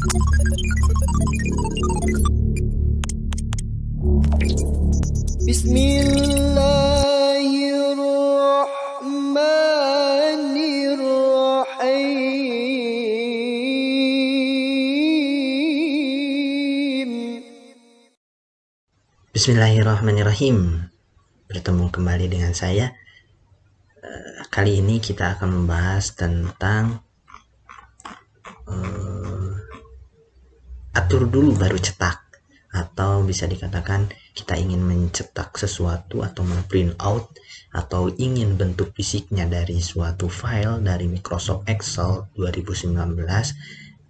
Bismillahirrahmanirrahim. Bertemu kembali dengan saya. Kali ini kita akan membahas tentang atur dulu baru cetak, atau bisa dikatakan kita ingin mencetak sesuatu atau print out atau ingin bentuk fisiknya dari suatu file dari Microsoft Excel 2019.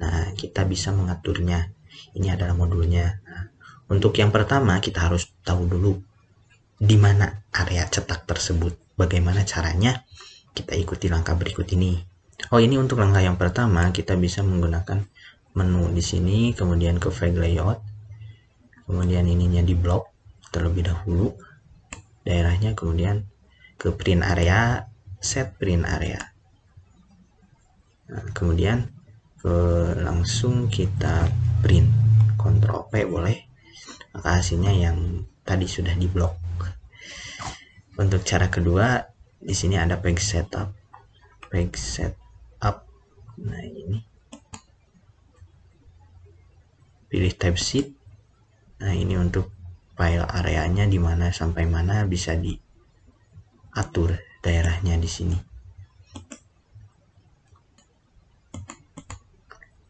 Nah, kita bisa mengaturnya. Ini adalah modulnya. Nah, untuk yang pertama kita harus tahu dulu di mana area cetak tersebut. Bagaimana caranya? Kita ikuti langkah berikut ini. Oh, ini untuk langkah yang pertama kita bisa menggunakan menu di sini, kemudian ke file layout, kemudian ininya di blok terlebih dahulu daerahnya, kemudian ke print area, set print area. Nah, kemudian langsung kita print, Ctrl P boleh, maka hasilnya yang tadi sudah di blok. Untuk cara kedua, di sini ada page setup. Nah, ini pilih tab sheet. Nah, ini untuk file areanya di mana sampai mana bisa diatur daerahnya di sini.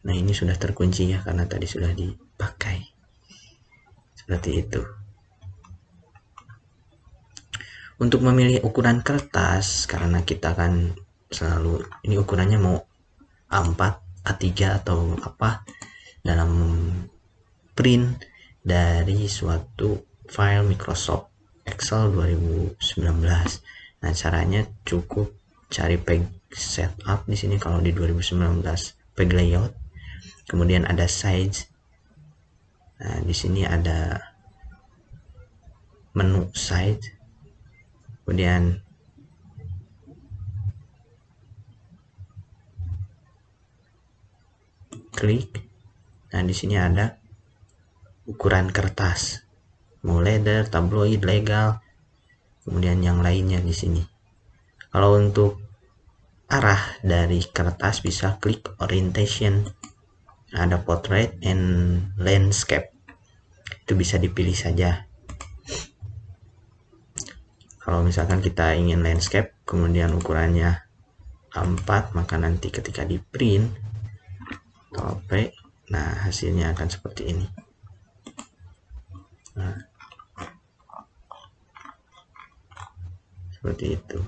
Nah, ini sudah terkunci ya karena tadi sudah dipakai. Seperti itu. Untuk memilih ukuran kertas, karena kita kan selalu ini ukurannya mau A4, A3 atau apa dalam print dari suatu file Microsoft Excel 2019. Nah, caranya cukup cari page setup di sini kalau di 2019, page layout. Kemudian ada size. Nah, di sini ada menu size. Kemudian klik. Nah, di sini ada ukuran kertas, mau leather, tabloid, legal, kemudian yang lainnya di sini. Kalau untuk arah dari kertas bisa klik orientation, ada portrait and landscape, itu bisa dipilih saja. Kalau misalkan kita ingin landscape kemudian ukurannya A4, maka nanti ketika di print P, nah hasilnya akan seperti ini. Nah, seperti itu.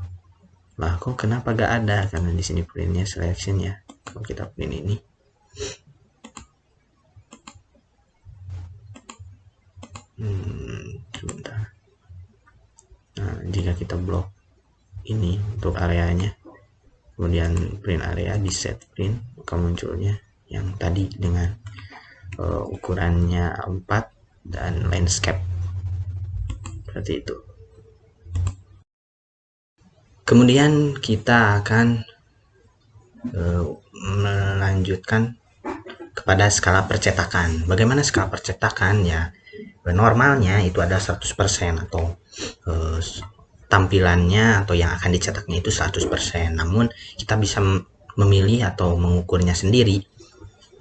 Lah, kok kenapa gak ada? Karena di sini printnya selection ya. Kalau kita print ini, sebentar. Nah, jika kita blok ini untuk areanya, kemudian print area di set print, maka munculnya yang tadi dengan ukurannya 4 dan landscape seperti itu. Kemudian kita akan melanjutkan kepada skala percetakan. Bagaimana skala percetakan ya? Normalnya itu ada 100% atau tampilannya atau yang akan dicetaknya itu 100%. Namun kita bisa memilih atau mengukurnya sendiri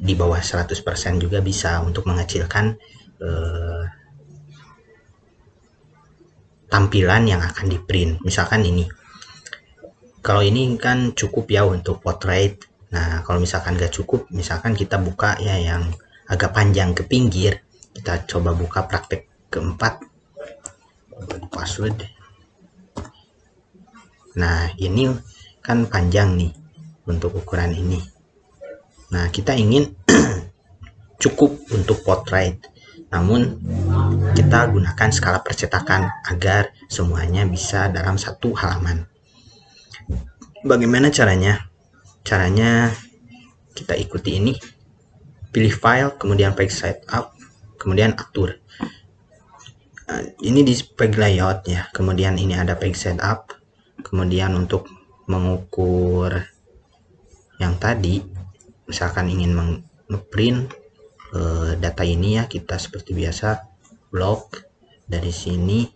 di bawah 100% juga bisa untuk mengecilkan tampilan yang akan di print. Misalkan ini, kalau ini kan cukup ya untuk portrait. Nah, kalau misalkan gak cukup, misalkan kita buka ya yang agak panjang ke pinggir, kita coba buka praktek keempat, password. Nah, ini kan panjang nih untuk ukuran ini. Nah, kita ingin cukup untuk portrait, namun kita gunakan skala percetakan agar semuanya bisa dalam satu halaman. Bagaimana caranya? Caranya kita ikuti ini, pilih file, kemudian page setup, kemudian atur. Nah, ini di page layout ya, kemudian ini ada page setup, kemudian untuk mengukur yang tadi, misalkan ingin ngeprint data ini ya, kita seperti biasa blok dari sini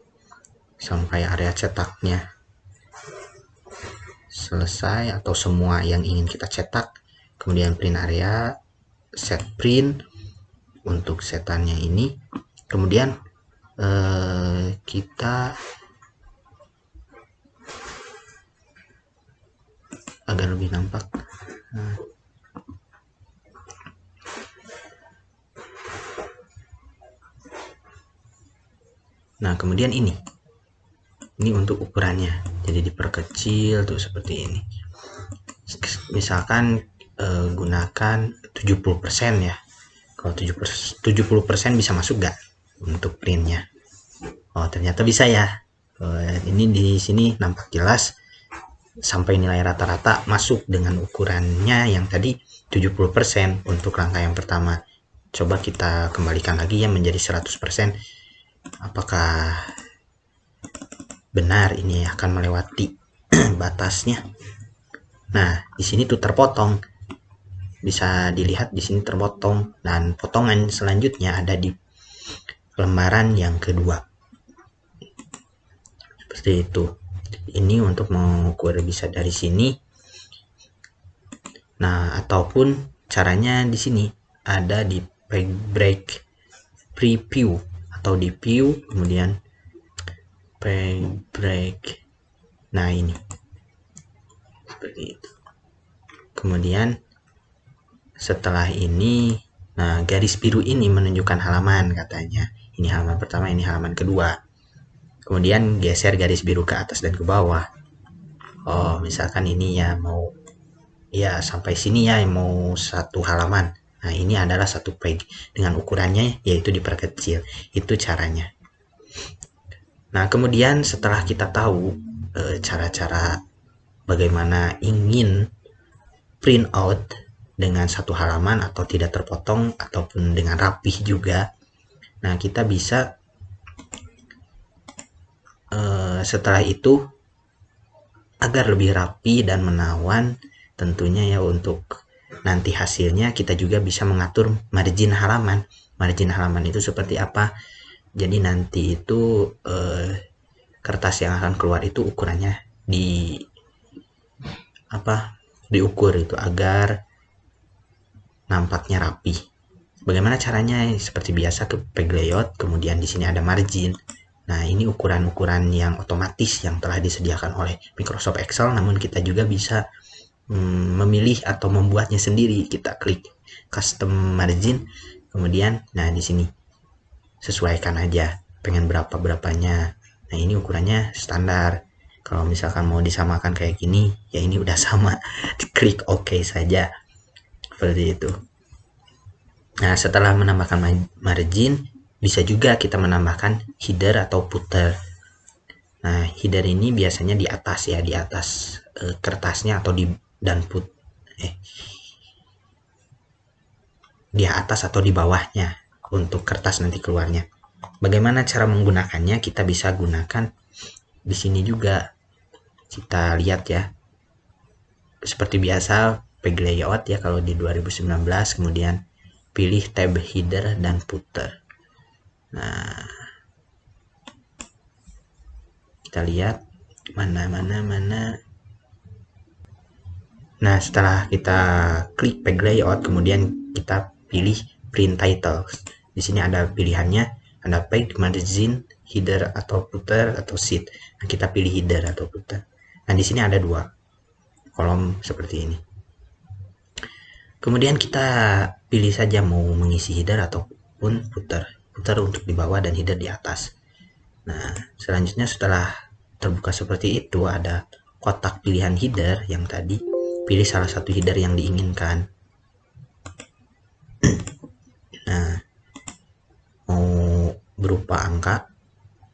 sampai area cetaknya selesai atau semua yang ingin kita cetak, kemudian print area, set print untuk setannya ini, kemudian kita agar lebih nampak, nah kemudian ini untuk ukurannya, jadi diperkecil tuh seperti ini. Misalkan gunakan 70% ya. Kalau 70% bisa masuk gak untuk printnya? Oh, ternyata bisa ya. Ini di sini nampak jelas sampai nilai rata-rata masuk dengan ukurannya yang tadi 70% untuk rangka yang pertama. Coba kita kembalikan lagi ya menjadi 100%. Apakah benar ini akan melewati batasnya? Nah, di sini tuh terpotong. Bisa dilihat di sini terpotong, dan potongan selanjutnya ada di lembaran yang kedua. Seperti itu. Ini untuk mengukur bisa dari sini. Nah, ataupun caranya di sini ada di break preview atau di view, kemudian break. Nah, ini seperti itu. Kemudian setelah ini, nah garis biru ini menunjukkan halaman katanya. Ini halaman pertama, ini halaman kedua. Kemudian geser garis biru ke atas dan ke bawah. Oh, misalkan ini ya mau ya sampai sini ya mau satu halaman. Nah, ini adalah satu page dengan ukurannya yaitu diperkecil. Itu caranya. Nah, kemudian setelah kita tahu cara-cara bagaimana ingin print out dengan satu halaman atau tidak terpotong ataupun dengan rapih juga. Nah, kita bisa setelah itu agar lebih rapi dan menawan tentunya ya, untuk nanti hasilnya kita juga bisa mengatur margin halaman. Margin halaman itu seperti apa? Jadi nanti itu kertas yang akan keluar itu ukurannya diukur itu agar nampaknya rapi. Bagaimana caranya? Seperti biasa ke page layout, kemudian di sini ada margin. Nah, ini ukuran-ukuran yang otomatis yang telah disediakan oleh Microsoft Excel, namun kita juga bisa memilih atau membuatnya sendiri. Kita klik custom margin, kemudian nah di sini sesuaikan aja pengen berapanya. Nah, ini ukurannya standar. Kalau misalkan mau disamakan kayak gini, ya ini udah sama. Klik OK saja. Seperti itu. Nah, setelah menambahkan margin, bisa juga kita menambahkan header atau footer. Nah, header ini biasanya di atas ya, di atas kertasnya atau di atas atau di bawahnya untuk kertas nanti keluarnya. Bagaimana cara menggunakannya? Kita bisa gunakan di sini juga. Kita lihat ya. Seperti biasa page layout ya kalau di 2019, kemudian pilih tab header dan footer. Nah, kita lihat mana. Nah, setelah kita klik page layout, kemudian kita pilih print title. Di sini ada pilihannya, ada page, margin, header atau footer atau sheet. Nah, kita pilih header atau footer. Nah, di sini ada dua kolom seperti ini. Kemudian kita pilih saja mau mengisi header ataupun footer. Footer untuk di bawah dan header di atas. Nah, selanjutnya setelah terbuka seperti itu, ada kotak pilihan header yang tadi. Pilih salah satu header yang diinginkan. Nah, mau berupa angka,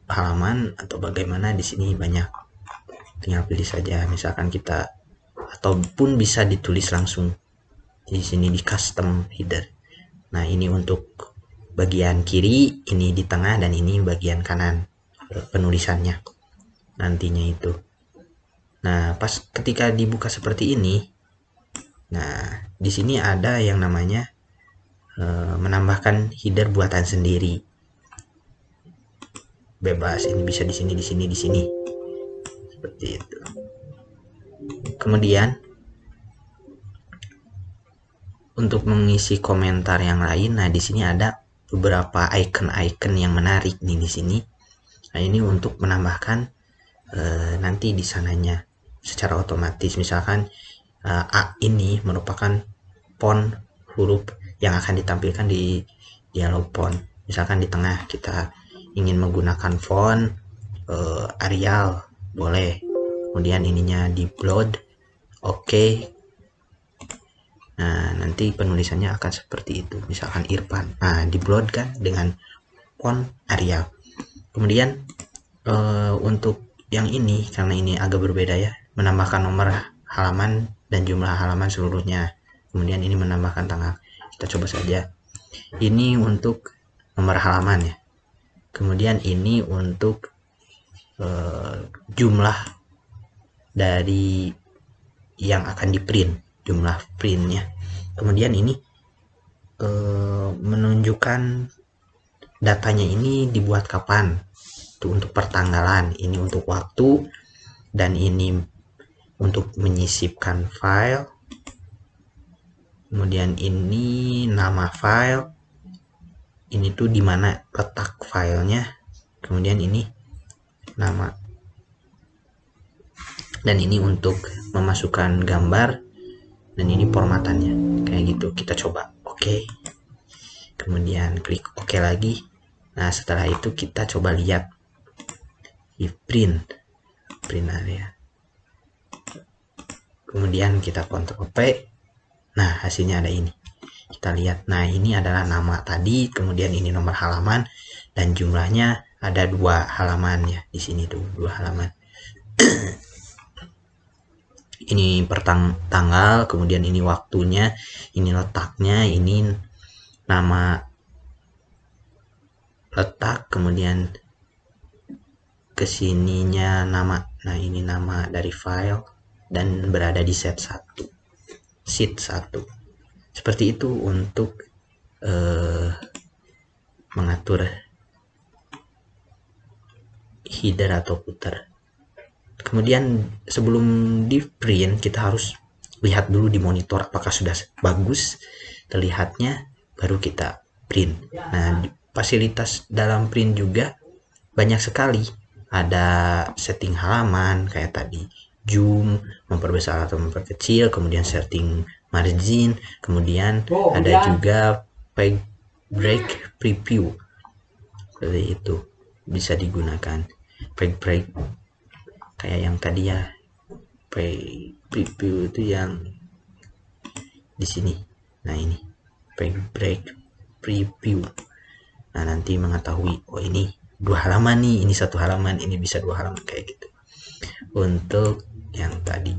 halaman, atau bagaimana, di sini banyak. Tinggal pilih saja. Misalkan kita, ataupun bisa ditulis langsung di sini di custom header. Nah, ini untuk bagian kiri, ini di tengah, dan ini bagian kanan penulisannya nantinya itu. Nah, pas ketika dibuka seperti ini, nah di sini ada yang namanya menambahkan header buatan sendiri. Bebas, ini bisa di sini, di sini, di sini. Seperti itu. Kemudian untuk mengisi komentar yang lain, nah di sini ada beberapa icon-icon yang menarik nih di sini. Nah, ini untuk menambahkan nanti di sananya secara otomatis. Misalkan A ini merupakan font huruf yang akan ditampilkan di dialog font. Misalkan di tengah kita ingin menggunakan font Arial, boleh. Kemudian ininya di bold, oke. Nah, nanti penulisannya akan seperti itu. Misalkan Irfan. Nah, di bold kan dengan font Arial. Kemudian untuk yang ini, karena ini agak berbeda ya, menambahkan nomor halaman dan jumlah halaman seluruhnya. Kemudian ini menambahkan tanggal. Kita coba saja. Ini untuk nomor halaman ya. Kemudian ini untuk jumlah dari yang akan di print, jumlah printnya. Kemudian ini menunjukkan datanya ini dibuat kapan. Itu untuk pertanggalan, ini untuk waktu, dan ini untuk menyisipkan file. Kemudian ini nama file, ini tuh dimana letak filenya. Kemudian ini nama, dan ini untuk memasukkan gambar, dan ini formatannya kayak gitu. Kita coba oke. Kemudian klik oke lagi. Nah, setelah itu kita coba lihat di print area. Kemudian kita Ctrl P. Nah, hasilnya ada ini. Kita lihat. Nah, ini adalah nama tadi, kemudian ini nomor halaman, dan jumlahnya ada 2 halaman ya. Di sini tuh 2 halaman. Ini per tanggal, kemudian ini waktunya, ini letaknya, ini nama letak, kemudian kesininya nama. Nah, ini nama dari file dan berada di sheet 1. Seperti itu untuk mengatur header atau footer. Kemudian sebelum di print kita harus lihat dulu di monitor apakah sudah bagus terlihatnya, baru kita print. Nah, fasilitas dalam print juga banyak sekali. Ada setting halaman kayak tadi, zoom, memperbesar atau memperkecil, kemudian setting margin, kemudian ada juga page break preview. Seperti itu bisa digunakan. Page break kayak yang tadi ya, preview itu yang di sini. Nah, ini page break preview. Nah, nanti mengetahui oh ini 2 halaman nih, ini 1 halaman, ini bisa 2 halaman kayak gitu. Untuk yang tadi,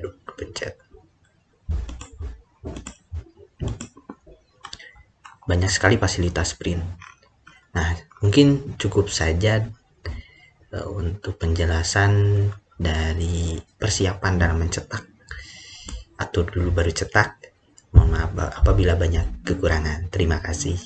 aduh kepencet. Banyak sekali fasilitas print. Nah, mungkin cukup saja untuk penjelasan dari persiapan dalam mencetak. Atur dulu baru cetak. Mohon maaf apabila banyak kekurangan. Terima kasih.